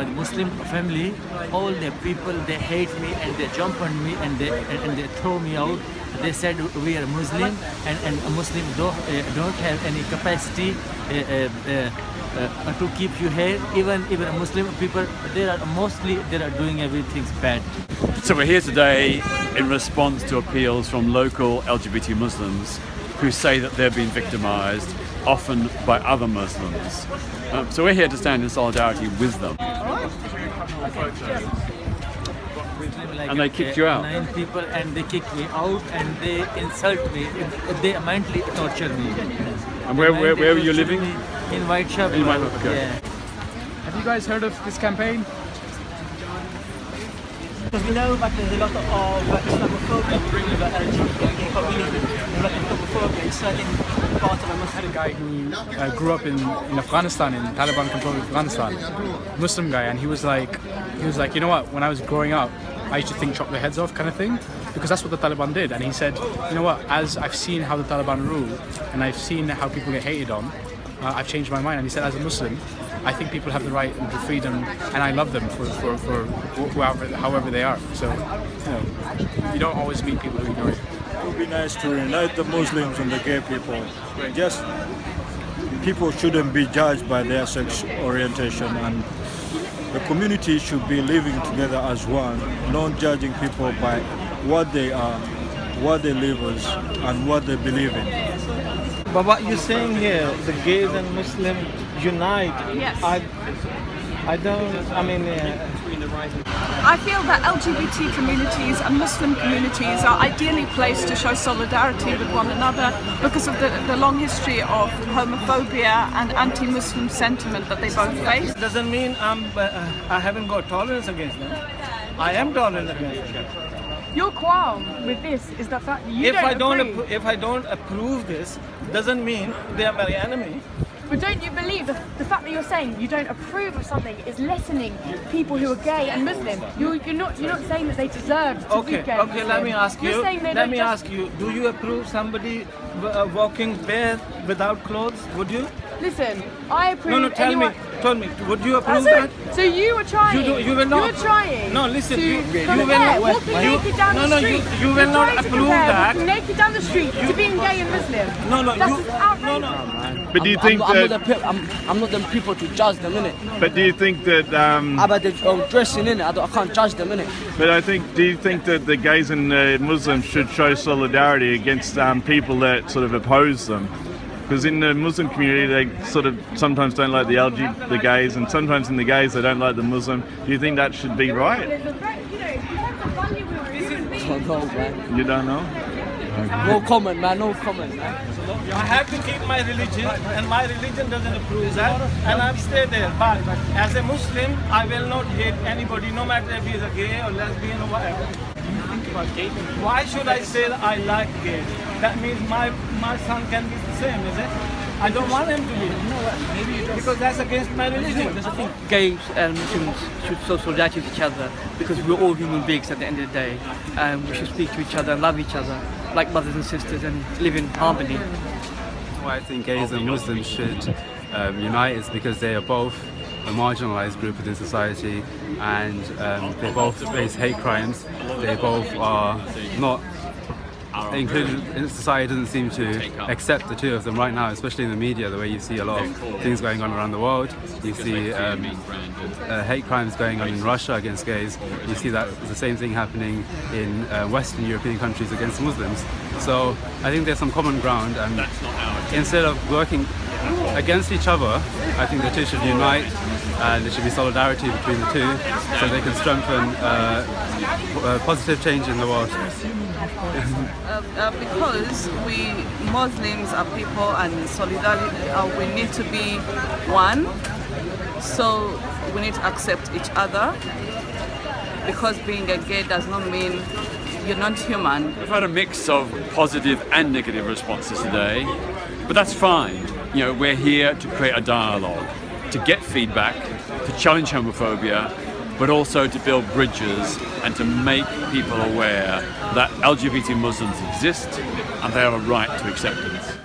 Muslim family, all the people, they hate me and they jump on me and they throw me out. They said we are Muslim and a Muslim don't have any capacity to keep you here. Even Muslim people, they are doing everything bad. So we're here today in response to appeals from local LGBT Muslims who say that they're being victimized, often by other Muslims. So we're here to stand in solidarity with them. And they kicked you out? 9 people, and they kicked me out and they insult me. They mentally torture me. And where were you living? In Whitechapel. In Whitechapel, okay. Yeah. Have you guys heard of this campaign? Because we know that there's a lot of Islamophobia in the LGBT community. There's a lot of Islamophobia in certain parts of the Muslim. I had a guy who grew up in Afghanistan, in Taliban-controlled Afghanistan, Muslim guy, and he was like, you know what? When I was growing up, I used to think chop their heads off, kind of thing, because that's what the Taliban did. And he said, you know what? As I've seen how the Taliban rule, and I've seen how people get hated on, I've changed my mind. And he said, as a Muslim, I think people have the right and the freedom, and I love them for however they are. So, you don't always meet people who ignore you. It would be nice to unite the Muslims and the gay people. Just people shouldn't be judged by their sex orientation, and the community should be living together as one, not judging people by what they are, what they live as, and what they believe in. But what you're saying here, the gays and Muslims unite. Yes. I feel that LGBT communities and Muslim communities are ideally placed to show solidarity with one another because of the long history of homophobia and anti-Muslim sentiment that they both face. Doesn't mean I haven't got tolerance against them. I am tolerant against them. Your qualm with this is the fact that if I don't approve this, doesn't mean they are my enemy. But don't you believe the fact that you're saying you don't approve of something is lessening people who are gay and Muslim? You're not saying that they deserve to be gay. Okay. Let me ask you. Do you approve somebody walking bare without clothes? Would you? Listen, I approve. No. Tell me. Would you approve that? So you were trying. You will not. You were trying. No, listen. You will not. Walking naked down the street. You will not approve that. Walking naked down the street to being gay and Muslim. No. But do you think I'm not them people to judge them, innit? But do you think that? About the dressing, innit? I can't judge them, innit? But do you think that the gays and Muslims should show solidarity against people that sort of oppose them? Because in the Muslim community, they sort of sometimes don't like the gays, and sometimes in the gays they don't like the Muslim. Do you think that should be right? Don't know, man. You don't know? No comment, man. I have to keep my religion, and my religion doesn't approve that, and I'll stay there. But as a Muslim, I will not hate anybody, no matter if he's a gay or lesbian or whatever. Why should I say that I like gays? That means my son can be the same, is it? I don't want him to be. Because that's against my religion. I think gays and Muslims should show solidarity with each other because we're all human beings at the end of the day, and we should speak to each other and love each other like brothers and sisters and live in harmony. Why I think gays and Muslims should unite is because they are both a marginalised group within society, and they both face hate crimes. They both are not included in society. Doesn't seem to accept the two of them right now, especially in the media, the way you see a lot of things going on around the world. You see hate crimes going on in Russia against gays. You see that the same thing happening in Western European countries against Muslims. So I think there's some common ground, and instead of working against each other, I think the two should unite, and there should be solidarity between the two so they can strengthen positive change in the world. Because we Muslims are people, and solidarity, we need to be one, so we need to accept each other, because being a gay does not mean you're not human. We've had a mix of positive and negative responses today, but that's fine. We're here to create a dialogue, to get feedback, to challenge homophobia, but also to build bridges and to make people aware that LGBT Muslims exist and they have a right to acceptance.